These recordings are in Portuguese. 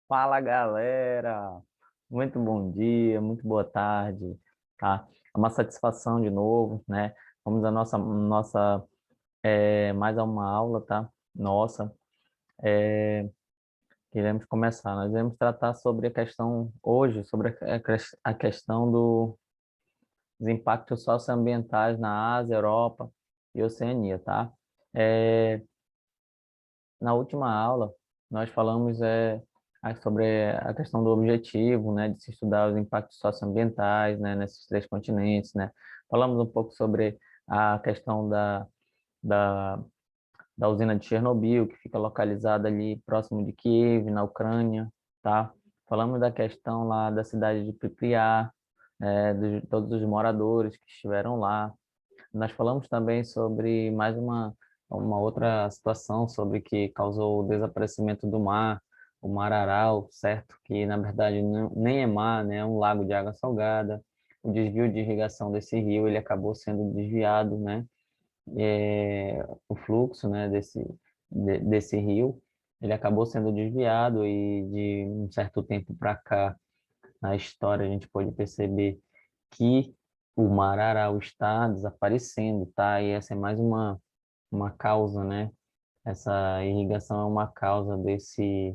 Fala, galera! Muito bom dia, muito boa tarde, tá? É uma satisfação de novo, né? Vamos à mais a uma aula, tá? Nossa, queremos começar. Nós vamos tratar sobre a questão, hoje, sobre a questão dos impactos socioambientais na Ásia, Europa e Oceania, tá? É, Na última aula, nós falamos sobre a questão do objetivo, né, de se estudar os impactos socioambientais, né, nesses três continentes, né. Falamos um pouco sobre a questão da, da usina de Chernobyl, que fica localizada ali próximo de Kiev, na Ucrânia, tá? Falamos da questão lá da cidade de Pripyat, de todos os moradores que estiveram lá. Nós falamos também sobre mais uma outra situação sobre que causou o desaparecimento do mar, o Mar Aral, certo? Que na verdade nem é mar, né? É um lago de água salgada. O desvio de irrigação desse rio, ele acabou sendo desviado, né? O fluxo, né, desse rio, ele acabou sendo desviado e de um certo tempo para cá, na história, a gente pode perceber que o Mar Aral está desaparecendo, tá? E essa é mais uma causa, né? Essa irrigação é uma causa desse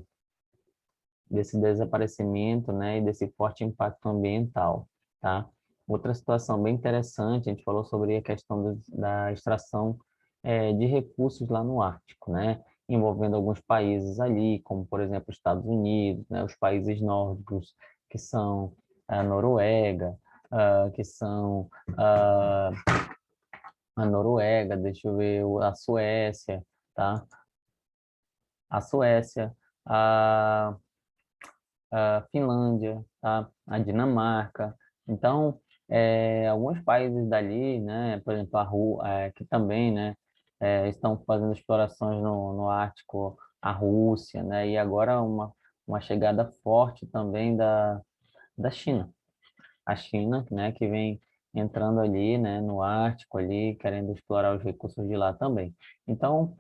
desaparecimento, né? E desse forte impacto ambiental, tá? Outra situação bem interessante, a gente falou sobre a questão da extração de recursos lá no Ártico, né? Envolvendo alguns países ali, como, por exemplo, os Estados Unidos, né? Os países nórdicos, que são a Noruega, que são ah, a Noruega, deixa eu ver, a Suécia, tá? A Suécia, a, a Finlândia, tá? A Dinamarca. Então, alguns países dali, né? Por exemplo, que também, né? Estão fazendo explorações no Ártico, a Rússia, né? E agora uma chegada forte também da China. A China, né, que vem entrando ali, né, no Ártico ali, querendo explorar os recursos de lá também. Então,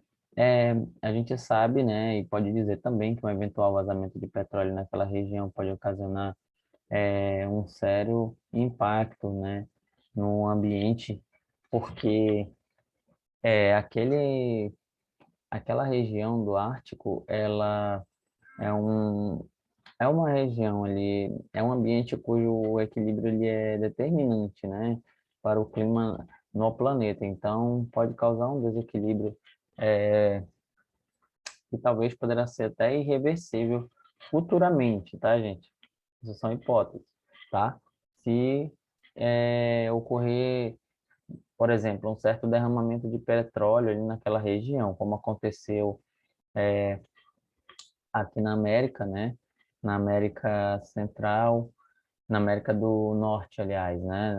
a gente sabe, né, e pode dizer também que um eventual vazamento de petróleo naquela região pode ocasionar um sério impacto, né, no ambiente, porque é, aquele, aquela região do Ártico, ela é é uma região ali, é um ambiente cujo equilíbrio ele é determinante, né, para o clima no planeta. Então, pode causar um desequilíbrio é, que talvez poderá ser até irreversível futuramente, tá, gente? Isso são hipóteses, tá? Se ocorrer, por exemplo, um certo derramamento de petróleo ali naquela região, como aconteceu aqui na América, né? Na América Central, na América do Norte, aliás, né?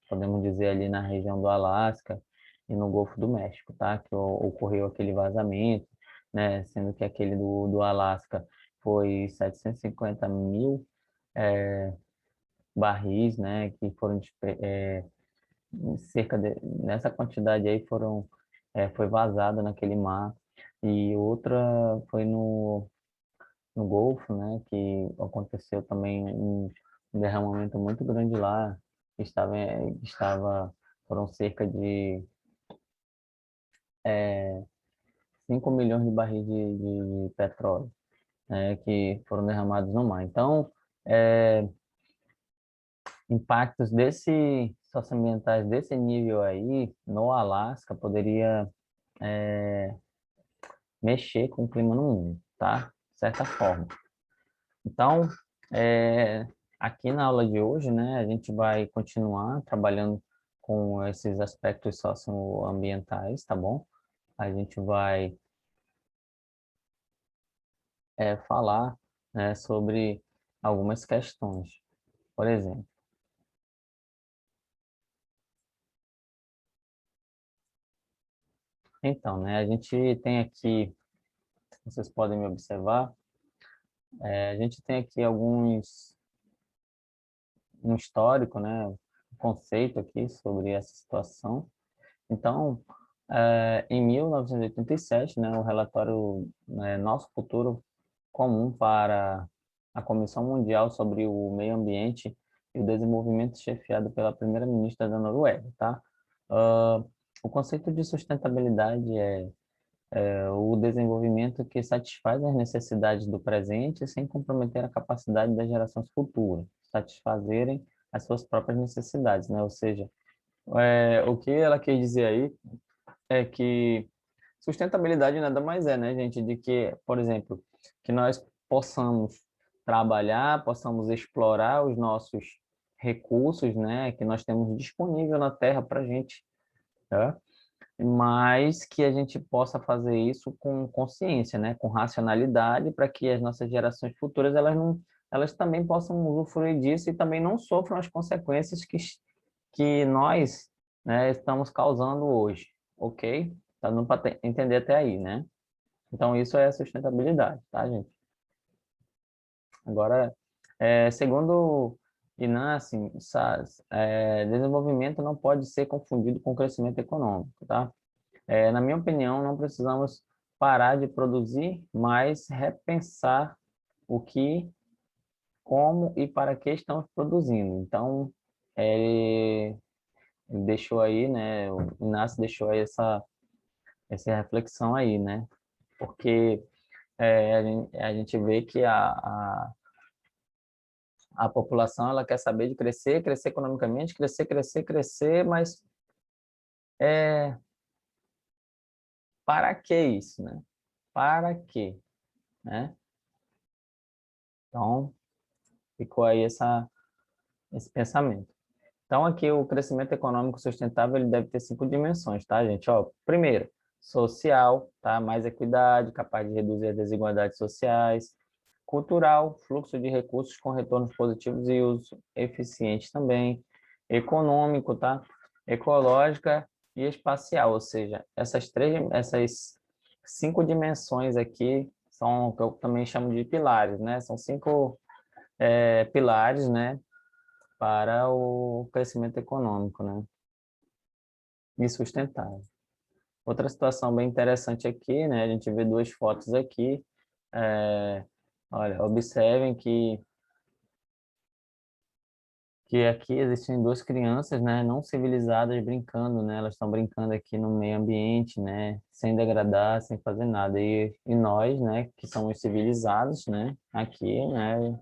Podemos dizer ali na região do Alasca e no Golfo do México, tá? Que ocorreu aquele vazamento, né? Sendo que aquele do Alasca foi 750 mil barris, né? Que foram nessa quantidade aí foi vazada naquele mar. E outra foi no Golfo, né, que aconteceu também um derramamento muito grande lá, foram cerca de 5 milhões de barris de petróleo, né, que foram derramados no mar. Então, é, impactos socioambientais desse nível aí, no Alasca, poderia mexer com o clima no mundo, tá? De certa forma. Então, é, aqui na aula de hoje, né, a gente vai continuar trabalhando com esses aspectos socioambientais, tá bom? A gente vai falar, né, sobre algumas questões. Por exemplo, então, né, a gente tem aqui, vocês podem me observar, a gente tem aqui um histórico, né, um conceito aqui sobre essa situação. Então, em 1987, né, o relatório Nosso Futuro Comum para a Comissão Mundial sobre o Meio Ambiente e o Desenvolvimento, chefiado pela primeira-ministra da Noruega, tá? Ah, o conceito de sustentabilidade é o desenvolvimento que satisfaz as necessidades do presente sem comprometer a capacidade das gerações futuras, satisfazerem as suas próprias necessidades, né? Ou seja, o que ela quer dizer aí é que sustentabilidade nada mais é, né, gente, de que, por exemplo, que nós possamos trabalhar, possamos explorar os nossos recursos, né, que nós temos disponível na Terra para a gente, tá? Mas que a gente possa fazer isso com consciência, né, com racionalidade, para que as nossas gerações futuras elas também possam usufruir disso e também não sofram as consequências que nós, né, estamos causando hoje, ok? Tá dando para entender até aí, né? Então, isso é sustentabilidade, tá, gente? Agora, segundo Inácio, desenvolvimento não pode ser confundido com crescimento econômico, tá? Na minha opinião, não precisamos parar de produzir, mas repensar o que, como e para que estamos produzindo. Então, ele deixou aí, né? O Inácio deixou aí essa reflexão aí, né? Porque a gente vê que a população ela quer saber de crescer, crescer economicamente, crescer, crescer, crescer, mas é, para que isso, né? Para quê, né? Então, ficou aí esse pensamento. Então, aqui o crescimento econômico sustentável ele deve ter 5 dimensões, tá, gente? Ó, primeiro, social, tá? Mais equidade, capaz de reduzir as desigualdades sociais. Cultural, fluxo de recursos com retornos positivos e uso eficiente também. Econômico, tá? Ecológica e espacial, ou seja, essas 5 dimensões aqui são o que eu também chamo de pilares, né? São 5 pilares, né? Para o crescimento econômico, né? E sustentável. Outra situação bem interessante aqui, né? A gente vê duas fotos aqui. Olha, observem que aqui existem duas crianças, né, não civilizadas brincando, né? Elas estão brincando aqui no meio ambiente, né, sem degradar, sem fazer nada. E nós, né, que somos civilizados, né, aqui, né,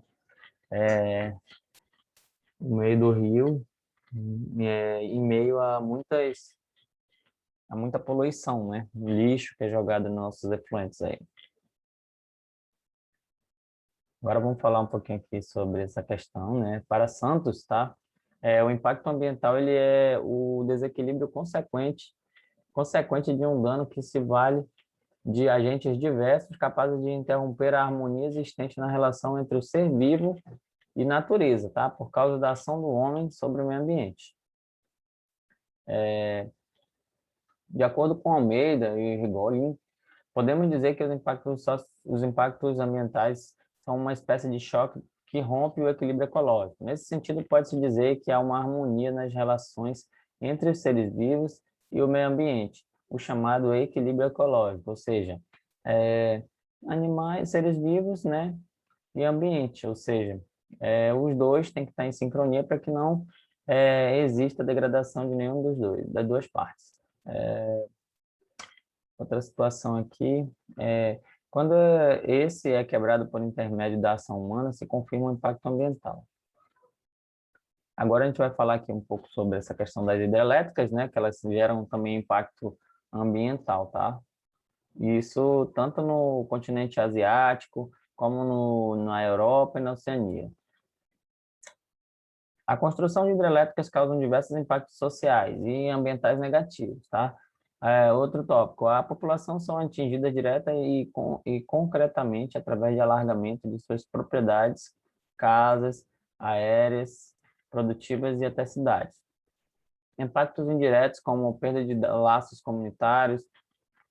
no meio do rio, em meio a muita poluição, né, lixo que é jogado nos nossos efluentes aí. Agora vamos falar um pouquinho aqui sobre essa questão, né? Para Santos, tá? O impacto ambiental ele é o desequilíbrio consequente de um dano que se vale de agentes diversos capazes de interromper a harmonia existente na relação entre o ser vivo e natureza, tá? Por causa da ação do homem sobre o meio ambiente. De acordo com Almeida e Rigoli, podemos dizer que os impactos ambientais são uma espécie de choque que rompe o equilíbrio ecológico. Nesse sentido, pode-se dizer que há uma harmonia nas relações entre os seres vivos e o meio ambiente, o chamado equilíbrio ecológico, ou seja, animais, seres vivos, né, e ambiente, ou seja, os dois têm que estar em sincronia para que não exista degradação de nenhum dos dois, das duas partes. Outra situação aqui quando esse é quebrado por intermédio da ação humana, se confirma o impacto ambiental. Agora a gente vai falar aqui um pouco sobre essa questão das hidrelétricas, né, que elas geram também impacto ambiental, tá? Isso tanto no continente asiático, como na Europa e na Oceania. A construção de hidrelétricas causa diversos impactos sociais e ambientais negativos, tá? Outro tópico, a população são atingidas direta e concretamente através de alargamento de suas propriedades, casas, aéreas, produtivas e até cidades. Impactos indiretos como perda de laços comunitários,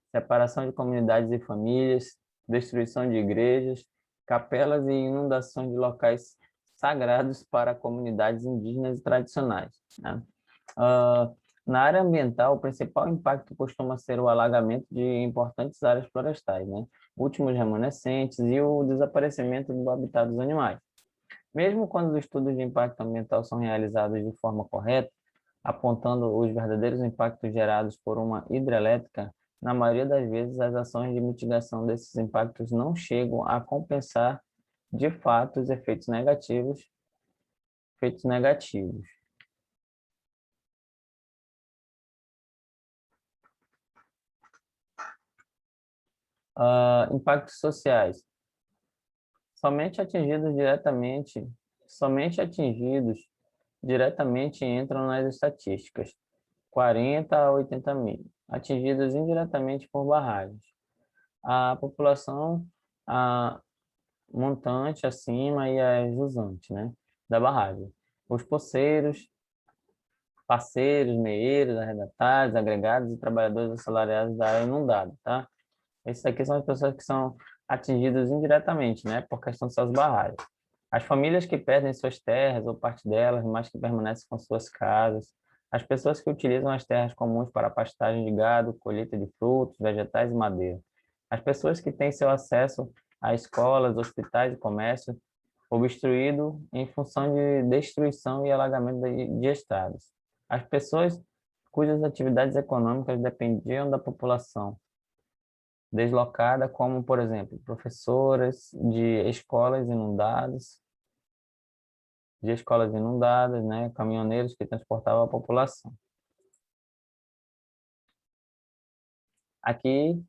separação de comunidades e famílias, destruição de igrejas, capelas e inundações de locais sagrados para comunidades indígenas e tradicionais, né? Na área ambiental, o principal impacto costuma ser o alagamento de importantes áreas florestais, né? últimos remanescentes e o desaparecimento do habitat dos animais. Mesmo quando os estudos de impacto ambiental são realizados de forma correta, apontando os verdadeiros impactos gerados por uma hidrelétrica, na maioria das vezes as ações de mitigação desses impactos não chegam a compensar de fato os efeitos negativos. Impactos sociais. Somente atingidos diretamente entram nas estatísticas, 40 a 80 mil, atingidos indiretamente por barragens. A população a montante acima e a jusante, né, da barragem. Os poceiros, parceiros, meeiros, arrendatários, agregados e trabalhadores assalariados da área inundada, tá? Esses aqui são as pessoas que são atingidas indiretamente, né, por questão de suas barragens. As famílias que perdem suas terras ou parte delas, mas que permanecem com suas casas. As pessoas que utilizam as terras comuns para pastagem de gado, colheita de frutos, vegetais e madeira. As pessoas que têm seu acesso a escolas, hospitais e comércio obstruído em função de destruição e alagamento de estradas. As pessoas cujas atividades econômicas dependiam da população deslocada, como, por exemplo, professoras de escolas inundadas, né, caminhoneiros que transportavam a população. Aqui,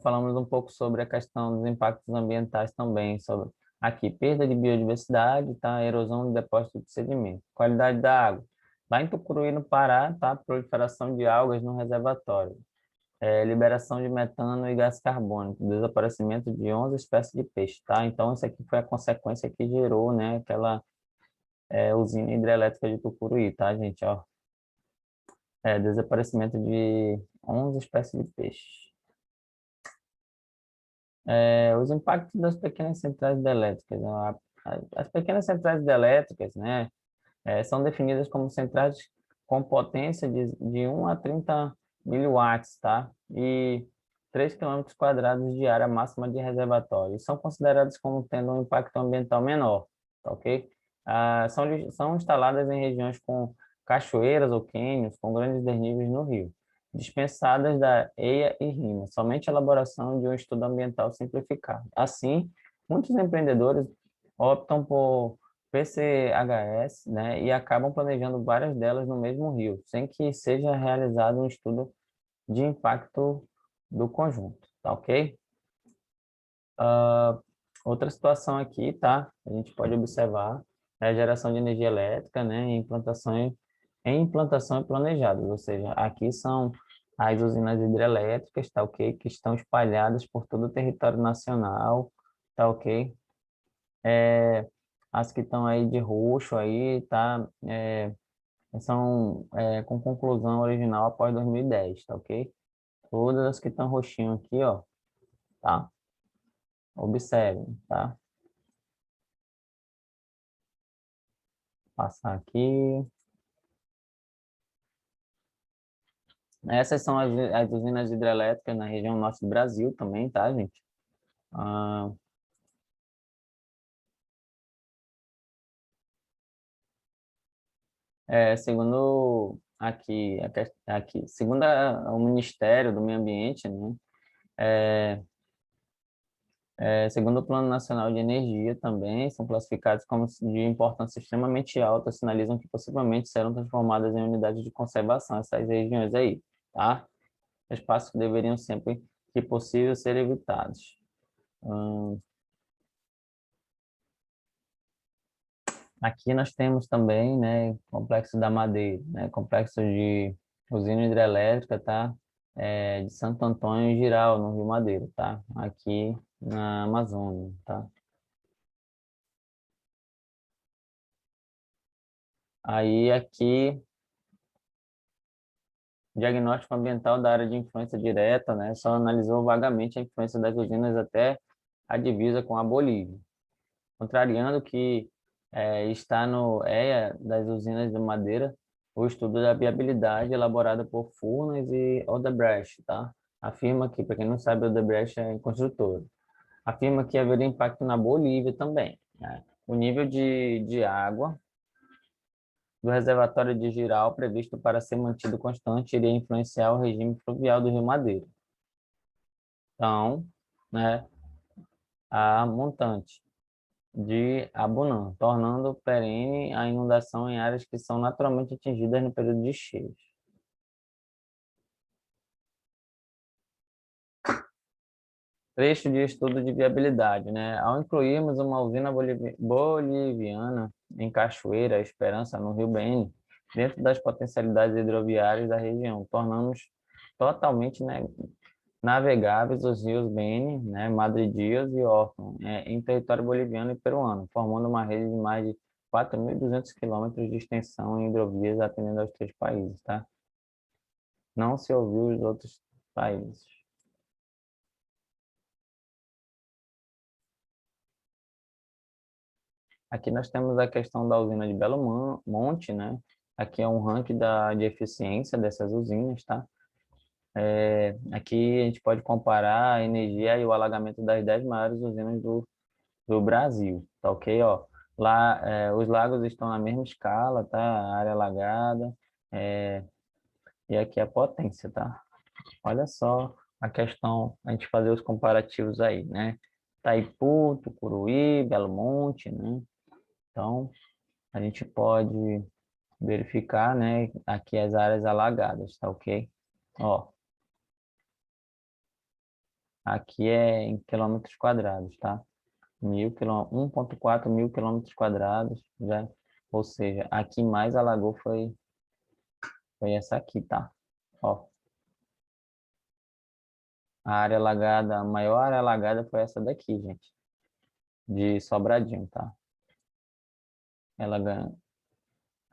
falamos um pouco sobre a questão dos impactos ambientais também, sobre aqui, perda de biodiversidade, tá? Erosão de depósito de sedimento. Qualidade da água. Lá em Tucuruí, no Pará, tá? Proliferação de algas no reservatório. Liberação de metano e gás carbônico, desaparecimento de 11 espécies de peixe, tá? Então, isso aqui foi a consequência que gerou, né, aquela usina hidrelétrica de Tucuruí, tá, gente? Ó, desaparecimento de 11 espécies de peixe. Os impactos das pequenas centrais hidrelétricas. As pequenas centrais hidrelétricas, né, são definidas como centrais com potência de 1 a 30 miliwatts, tá? E 3 quilômetros quadrados de área máxima de reservatório. E são consideradas como tendo um impacto ambiental menor, tá ok? São instaladas em regiões com cachoeiras ou cânions com grandes desníveis no rio, dispensadas da EIA e RIMA, somente a elaboração de um estudo ambiental simplificado. Assim, muitos empreendedores optam por PCHS, né, e acabam planejando várias delas no mesmo rio, sem que seja realizado um estudo de impacto do conjunto, tá ok? Outra situação aqui, tá? A gente pode observar é a geração de energia elétrica, né, em implantação planejadas, ou seja, aqui são as usinas hidrelétricas, tá ok? Que estão espalhadas por todo o território nacional, tá ok? As que estão aí de roxo aí, tá? São com conclusão original após 2010, tá ok? Todas as que estão roxinho aqui, ó, tá? Observem, tá? Passar aqui. Essas são as usinas hidrelétricas na região norte do Brasil também, tá, gente? Ah, segundo segundo o Ministério do Meio Ambiente, né? É, segundo o Plano Nacional de Energia também, são classificados como de importância extremamente alta, sinalizam que possivelmente serão transformadas em unidades de conservação, essas regiões aí, tá? Espaços que deveriam sempre, que possível, ser evitados. Aqui nós temos também, né, Complexo da Madeira, né, Complexo de usina hidrelétrica, tá? De Santo Antônio e Giral, no Rio Madeira, tá? Aqui na Amazônia, tá? Aí aqui, diagnóstico ambiental da área de influência direta, né? Só analisou vagamente a influência das usinas até a divisa com a Bolívia, contrariando que está no EIA das usinas de madeira, o estudo da viabilidade elaborado por Furnas e Odebrecht, tá? afirma que, para quem não sabe, a Odebrecht é construtora, afirma que haveria impacto na Bolívia também, né? O nível de água do reservatório de Jirau, previsto para ser mantido constante, iria influenciar o regime fluvial do Rio Madeira. Então, né, a montante de Abunã, tornando perene a inundação em áreas que são naturalmente atingidas no período de cheias. Trecho de estudo de viabilidade, né? Ao incluirmos uma usina boliviana em Cachoeira, Esperança, no Rio Beni, dentro das potencialidades hidroviárias da região, tornamos totalmente, né, navegáveis os rios Beni, né, Madre Dios e Orton, em território boliviano e peruano, formando uma rede de mais de 4.200 quilômetros de extensão em hidrovias atendendo aos três países, tá? Não se ouviu os outros países. Aqui nós temos a questão da usina de Belo Monte, né? Aqui é um ranking de eficiência dessas usinas, tá? Aqui a gente pode comparar a energia e o alagamento das 10 maiores usinas do Brasil, tá ok? Ó, lá, os lagos estão na mesma escala, tá? A área alagada, e aqui a potência, tá? Olha só a questão, a gente fazer os comparativos aí, né? Itaipu, Tucuruí, Belo Monte, né? Então, a gente pode verificar, né, aqui as áreas alagadas, tá ok? Ó, aqui é em quilômetros quadrados, tá? 1,4 mil quilômetros quadrados, já, ou seja, aqui mais alagou foi essa aqui, tá? Ó, a área alagada, a maior área alagada foi essa daqui, gente, de Sobradinho, tá? Ela ganha,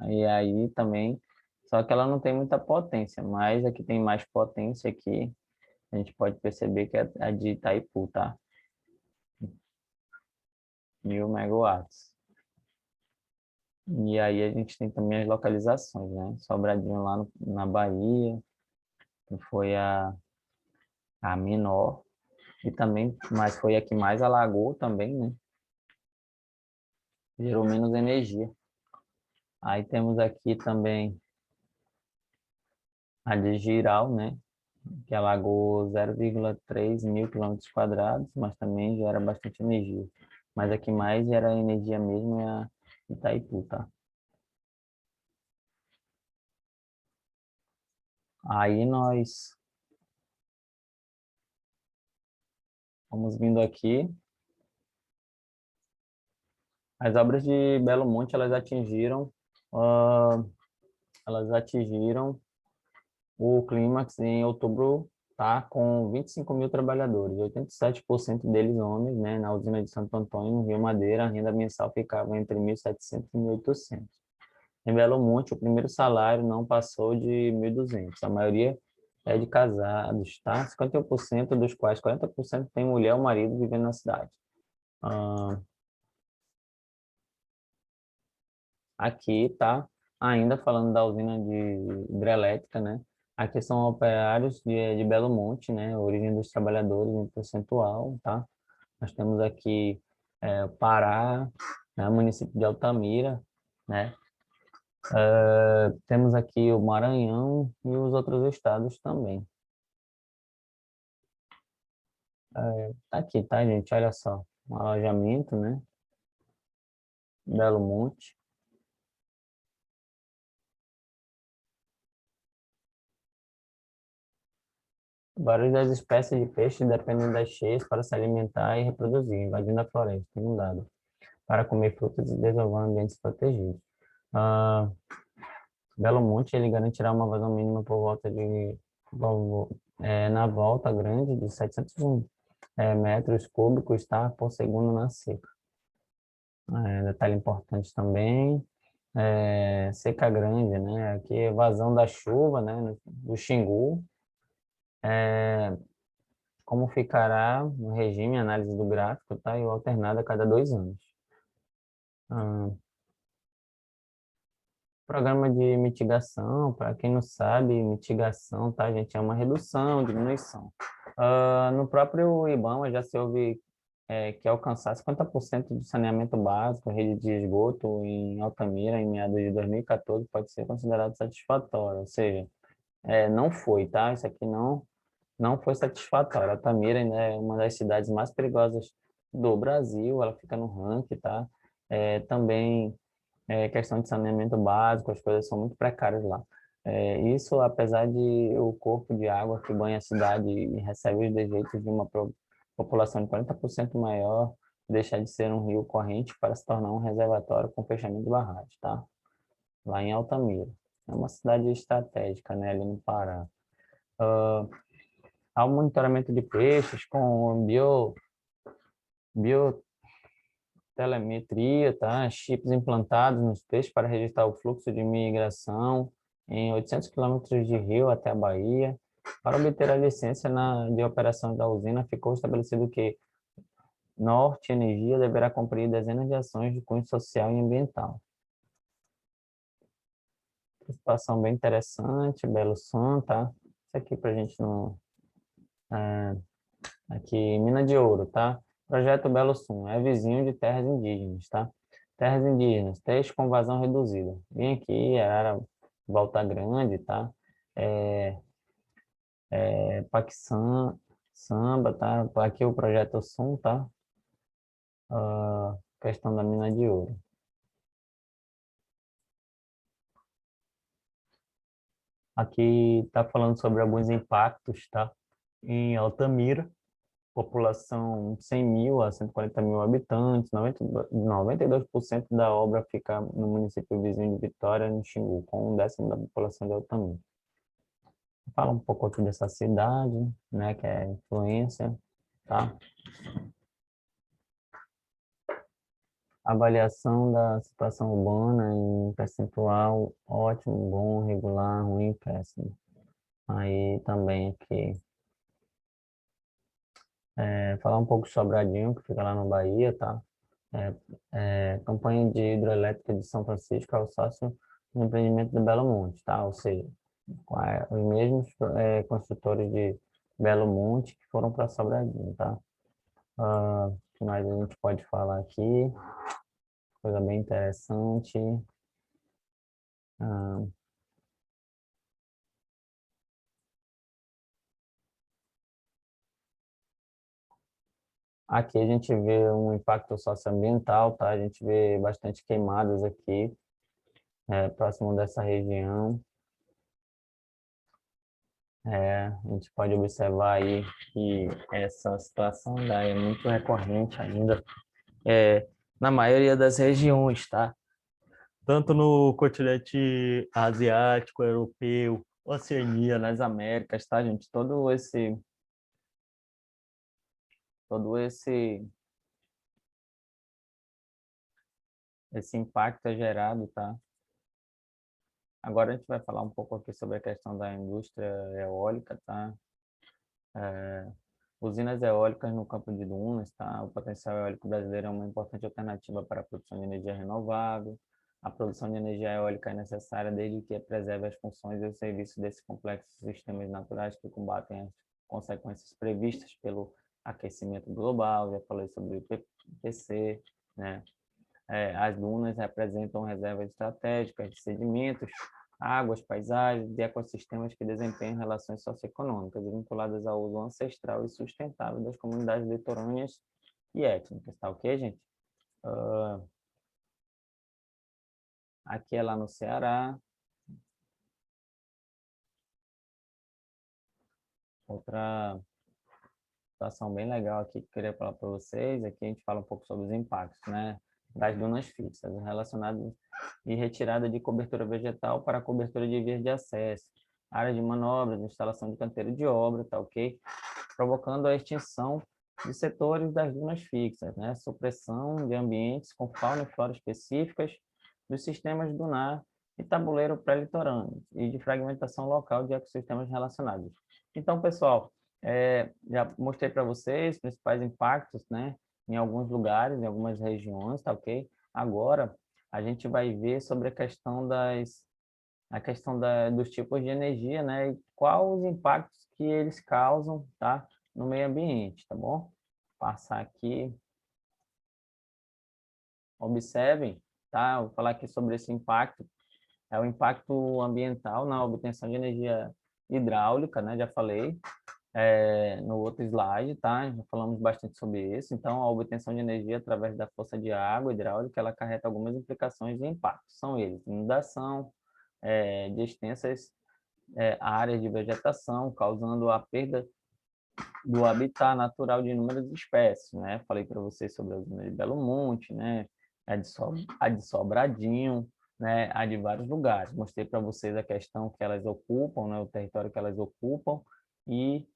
e aí também, só que ela não tem muita potência, mas aqui tem mais potência aqui, a gente pode perceber que é a de Itaipu, tá? 1.000 megawatts. E aí a gente tem também as localizações, né? Sobradinho lá na Bahia, que foi a menor, e também, mas foi a que mais alagou também, né? Gerou menos energia. Aí temos aqui também a de Jirau, né? Que alagou 0,3 mil quilômetros quadrados, mas também gera bastante energia. Mas a que mais gera energia mesmo é a Itaipu, tá? Aí nós vamos vindo aqui. As obras de Belo Monte, ah, elas atingiram o clímax em outubro, tá? Com 25 mil trabalhadores, 87% deles homens, né? Na usina de Santo Antônio, no Rio Madeira, a renda mensal ficava entre 1.700 e 1.800. Em Belo Monte, o primeiro salário não passou de 1.200. A maioria é de casados, tá? 51% dos quais 40% tem mulher ou marido vivendo na cidade. Ah, aqui, tá? Ainda falando da usina de hidrelétrica, né? Aqui são operários de Belo Monte, né? A origem dos trabalhadores em percentual, tá? Nós temos aqui Pará, né? Município de Altamira, né? Temos aqui o Maranhão e os outros estados também. Tá aqui, tá, gente? Olha só. Um alojamento, né? Belo Monte. Várias das espécies de peixes dependem das cheias para se alimentar e reproduzir, invadindo a floresta inundada, para comer frutas e desovando ambientes protegidos. Ah, Belo Monte, ele garantirá uma vazão mínima por volta na volta grande de 700 metros cúbicos, tá, por segundo na seca. Detalhe importante também, seca grande, né? Aqui é vazão da chuva, né? Do Xingu. Como ficará no regime, análise do gráfico, tá? E o alternado a cada 2 anos. Ah, Programa de mitigação, para quem não sabe, mitigação, tá, gente, é uma redução, diminuição. No próprio IBAMA já se ouve que alcançar 50% do saneamento básico, rede de esgoto em Altamira, em meados de 2014, pode ser considerado satisfatório, ou seja, não foi, tá? Isso aqui não foi satisfatório. Altamira ainda é uma das cidades mais perigosas do Brasil, ela fica no ranking, tá? Também questão de saneamento básico, as coisas são muito precárias lá. Isso, apesar de o corpo de água que banha a cidade e recebe os desejos de uma população de 40% maior, deixar de ser um rio corrente para se tornar um reservatório com fechamento de barragens, tá? Lá em Altamira. É uma cidade estratégica, né, ali no Pará. Há o monitoramento de peixes com biotelemetria, tá? Chips implantados nos peixes para registrar o fluxo de migração em 800 quilômetros de rio até a Bahia. Para obter a licença de operação da usina, ficou estabelecido que Norte Energia deverá cumprir dezenas de ações de cunho social e ambiental. Situação bem interessante, Belo Som, tá? Isso aqui para a gente não... aqui, Mina de Ouro, tá? Projeto Belo Sul, é vizinho de terras indígenas, tá? Terras indígenas, texto com vazão reduzida. Vem aqui, Arara, Volta Grande, tá? Paquissan, Samba, tá? Aqui o projeto Sum, tá? Questão da mina de ouro. Aqui tá falando sobre alguns impactos, tá? Em Altamira, população 100 mil a 140 mil habitantes, 92% da obra fica no município vizinho de Vitória, no Xingu, com 1/10 da população de Altamira. Fala um pouco aqui dessa cidade, né, que é influência, tá? Avaliação da situação urbana em percentual, ótimo, bom, regular, ruim, péssimo. Aí também aqui, falar um pouco de Sobradinho, que fica lá na Bahia, tá? Campanha de hidroelétrica de São Francisco é o sócio do empreendimento do Belo Monte, tá? Ou seja, os mesmos construtores de Belo Monte que foram para Sobradinho, tá? O que mais a gente pode falar aqui? Coisa bem interessante. Ah, aqui a gente vê um impacto socioambiental, tá? A gente vê bastante queimadas aqui, próximo dessa região. A gente pode observar aí que essa situação é muito recorrente ainda na maioria das regiões, tá? Tanto no continente asiático, europeu, Oceania, nas Américas, tá, gente? Todo esse impacto é gerado, tá? Agora a gente vai falar um pouco aqui sobre a questão da indústria eólica, tá? Usinas eólicas no campo de dunas, tá? O potencial eólico brasileiro é uma importante alternativa para a produção de energia renovável. A produção de energia eólica é necessária desde que preserve as funções e os serviços desses complexos sistemas naturais que combatem as consequências previstas pelo aquecimento global. Já falei sobre o IPCC, né? As dunas representam reservas estratégicas de sedimentos, águas, paisagens e ecossistemas que desempenham relações socioeconômicas vinculadas ao uso ancestral e sustentável das comunidades litorâneas e étnicas, tá ok, gente? Aqui é lá no Ceará. Outra situação bem legal aqui que eu queria falar para vocês, aqui a gente fala um pouco sobre os impactos, né, das dunas fixas, relacionadas e retirada de cobertura vegetal para cobertura de vias de acesso, área de manobras, instalação de canteiro de obra, tá ok? Provocando a extinção de setores das dunas fixas, né, supressão de ambientes com fauna e flora específicas dos sistemas dunar e tabuleiro pré-litorâneo e de fragmentação local de ecossistemas relacionados. Então, pessoal, já mostrei para vocês os principais impactos, né, em alguns lugares, em algumas regiões, tá ok? Agora, a gente vai ver sobre a questão dos tipos de energia, né? E quais os impactos que eles causam, tá? No meio ambiente, tá bom? Passar aqui. Observem, tá? Vou falar aqui sobre esse impacto. É o impacto ambiental na obtenção de energia hidráulica, né? Já falei no outro slide, tá? Já falamos bastante sobre isso. Então, a obtenção de energia através da força de água hidráulica, ela acarreta algumas implicações e impactos. São eles: inundação de extensas áreas de vegetação, causando a perda do habitat natural de inúmeras espécies, né? Falei para vocês sobre a usina de Belo Monte, né? A de Sobradinho, né? A de vários lugares. Mostrei para vocês a questão que elas ocupam, né? O território que elas ocupam e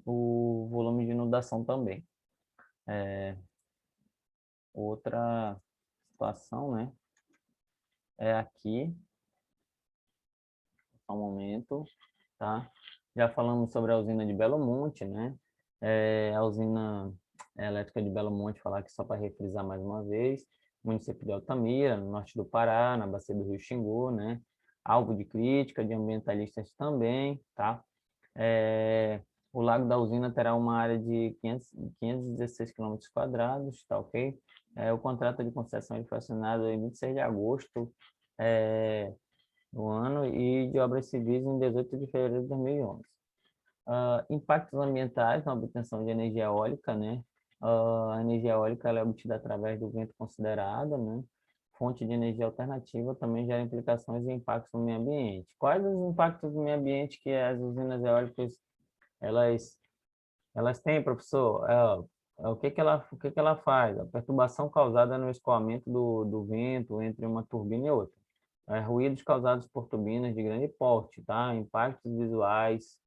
o volume de inundação também. Outra situação, né? É aqui, só um momento, tá? Já falamos sobre a usina de Belo Monte, né? A usina elétrica de Belo Monte, falar aqui só para refrisar mais uma vez, município de Altamira, no norte do Pará, na bacia do Rio Xingu, né? Alvo de crítica de ambientalistas também, tá? O Lago da Usina terá uma área de 516 km², tá ok? O contrato de concessão foi assinado em 26 de agosto do ano e de obras civis em 18 de fevereiro de 2011. Impactos ambientais na obtenção de energia eólica, né? A energia eólica ela é obtida através do vento considerado, né? Fonte de energia alternativa também gera implicações e impactos no meio ambiente. Quais os impactos no meio ambiente que as usinas eólicas elas elas têm, professor? O que que ela faz? A perturbação causada no escoamento do vento entre uma turbina e outra. Ruídos causados por turbinas de grande porte, tá? Impactos visuais,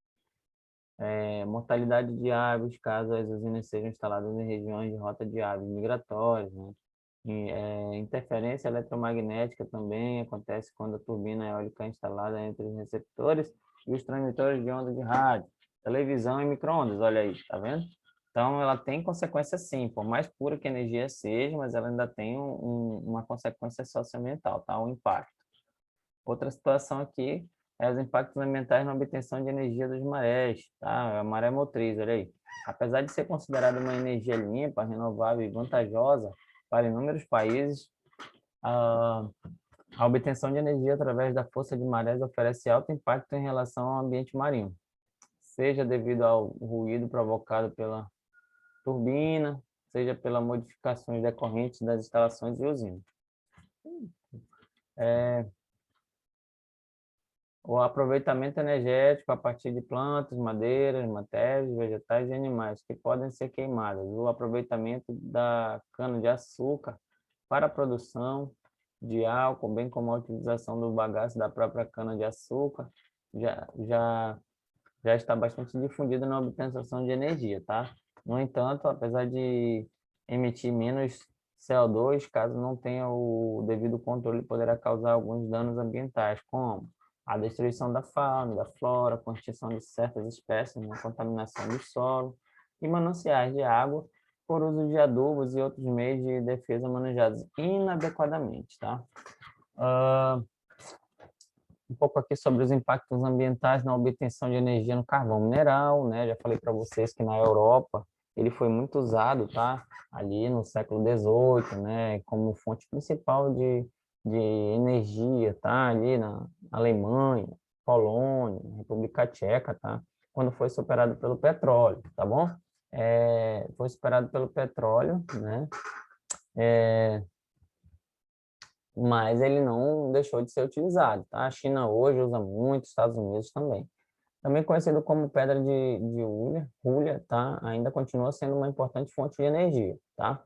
mortalidade de aves, caso as usinas sejam instaladas em regiões de rota de aves migratórias, né? Interferência eletromagnética também acontece quando a turbina eólica é instalada entre os receptores e os transmissores de onda de rádio, televisão e micro-ondas, olha aí, tá vendo? Então, ela tem consequência sim, por mais pura que a energia seja, mas ela ainda tem uma consequência socioambiental, tá? Um impacto. Outra situação aqui é os impactos ambientais na obtenção de energia das marés, tá? A maré motriz, olha aí. Apesar de ser considerada uma energia limpa, renovável e vantajosa para inúmeros países, a, a obtenção de energia através da força de marés oferece alto impacto em relação ao ambiente marinho, seja devido ao ruído provocado pela turbina, seja pelas modificações decorrentes das instalações e usinas. O aproveitamento energético a partir de plantas, madeiras, matérias, vegetais e animais que podem ser queimadas. O aproveitamento da cana-de-açúcar para a produção de álcool, bem como a utilização do bagaço da própria cana-de-açúcar, já, já, já está bastante difundido na obtenção de energia, tá? No entanto, apesar de emitir menos CO2, caso não tenha o devido controle, poderá causar alguns danos ambientais, como a destruição da fauna, da flora, a extinção de certas espécies, a contaminação do solo e mananciais de água por uso de adubos e outros meios de defesa manejados inadequadamente, tá? Um pouco aqui sobre os impactos ambientais na obtenção de energia no carvão mineral, né? Já falei para vocês que na Europa ele foi muito usado, tá? Ali no século XVIII, né? Como fonte principal de energia, tá? Ali na Alemanha, Polônia, República Tcheca, tá? Quando foi superado pelo petróleo, tá bom? Foi superado pelo petróleo, né? Mas ele não deixou de ser utilizado, tá? A China hoje usa muito, Estados Unidos também. Também conhecido como pedra de hulha, tá? Ainda continua sendo uma importante fonte de energia, tá?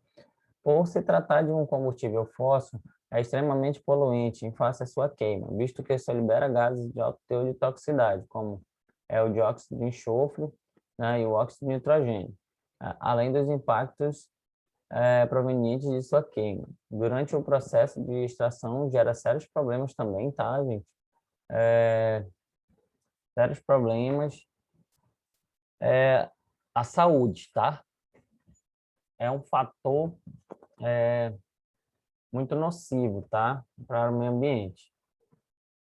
Por se tratar de um combustível fóssil, é extremamente poluente em face à sua queima, visto que só libera gases de alto teor de toxicidade, como o dióxido de enxofre, né, e o óxido de nitrogênio, além dos impactos provenientes de sua queima. Durante o processo de extração, gera sérios problemas também, tá, gente? Sérios problemas à saúde, tá? É um fator, muito nocivo, tá? Para o meio ambiente.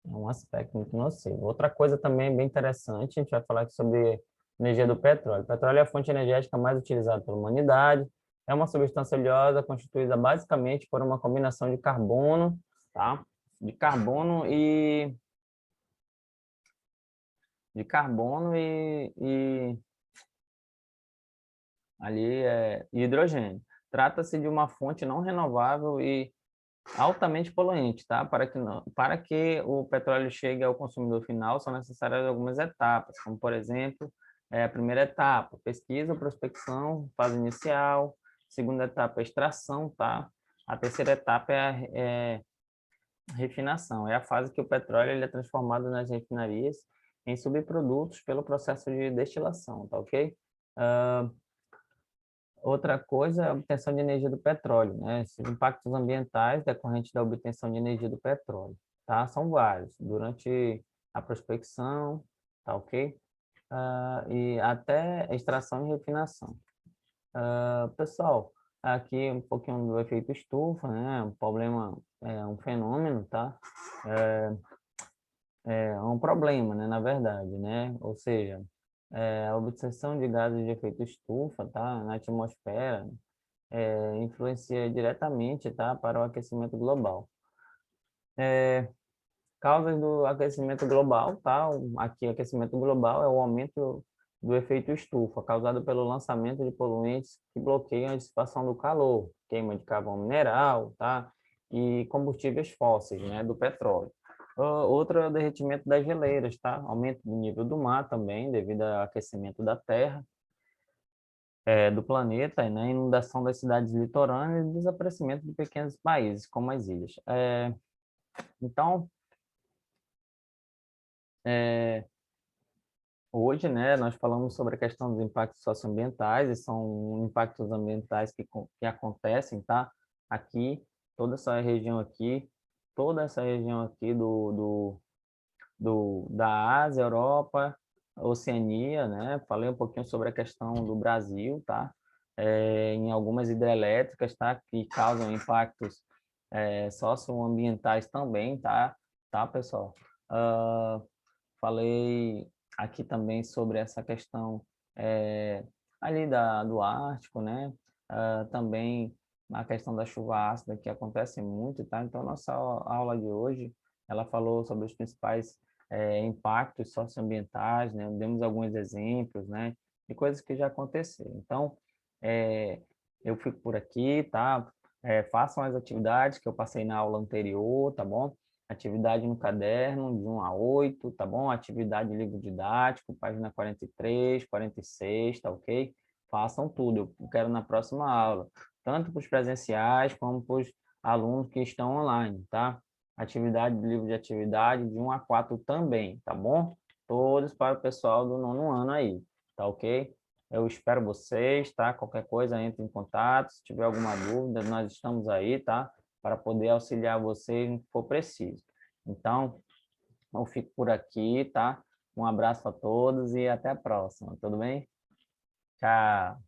É um aspecto muito nocivo. Outra coisa também bem interessante, a gente vai falar aqui sobre energia do petróleo. O petróleo é a fonte energética mais utilizada pela humanidade. É uma substância oleosa constituída basicamente por uma combinação de carbono, tá? De carbono e ali hidrogênio. Trata-se de uma fonte não renovável e altamente poluente, tá? Para que o petróleo chegue ao consumidor final, são necessárias algumas etapas, como, por exemplo, a primeira etapa, pesquisa, prospecção, fase inicial, segunda etapa, extração, tá? A terceira etapa é a refinação, é a fase que o petróleo ele é transformado nas refinarias em subprodutos pelo processo de destilação, tá ok? Uh, Outra coisa é a obtenção de energia do petróleo, né? Esses impactos ambientais decorrentes da obtenção de energia do petróleo, tá? São vários, durante a prospecção, tá ok? E até extração e refinação. Pessoal, aqui um pouquinho do efeito estufa, né? Um problema, um fenômeno, tá? É um problema, né? Na verdade, né? Ou seja, a obtenção de gases de efeito estufa, tá? Na atmosfera, influencia diretamente, tá, para o aquecimento global. Causas do aquecimento global, tá? Aqui, aquecimento global é o aumento do efeito estufa, causado pelo lançamento de poluentes que bloqueiam a dissipação do calor, queima de carvão mineral, tá? E combustíveis fósseis, né, do petróleo. Outro é o derretimento das geleiras, tá? Aumento do nível do mar também, devido ao aquecimento da Terra, do planeta, né, inundação das cidades litorâneas e desaparecimento de pequenos países, como as ilhas. Então, hoje, né, nós falamos sobre a questão dos impactos socioambientais, e são impactos ambientais que acontecem, tá? Aqui, toda essa região aqui da Ásia, Europa, Oceania, né? Falei um pouquinho sobre a questão do Brasil, tá? Em algumas hidrelétricas, tá? Que causam impactos socioambientais também, tá? Tá, pessoal? Falei aqui também sobre essa questão ali do Ártico, né? Também a questão da chuva ácida, que acontece muito, tá? Então, nossa aula de hoje, ela falou sobre os principais impactos socioambientais, né? Demos alguns exemplos, né? De coisas que já aconteceram. Então, eu fico por aqui, tá? Façam as atividades que eu passei na aula anterior, tá bom? Atividade no caderno, de 1 a 8, tá bom? Atividade livro didático, página 43, 46, tá ok? Façam tudo, eu quero na próxima aula, tanto para os presenciais como para os alunos que estão online, tá? Atividade, livro de atividade, de 1 a 4 também, tá bom? Todos para o pessoal do 9º ano aí, tá ok? Eu espero vocês, tá? Qualquer coisa, entre em contato, se tiver alguma dúvida, nós estamos aí, tá? Para poder auxiliar vocês no que for preciso. Então, eu fico por aqui, tá? Um abraço a todos e até a próxima, tudo bem? Tchau!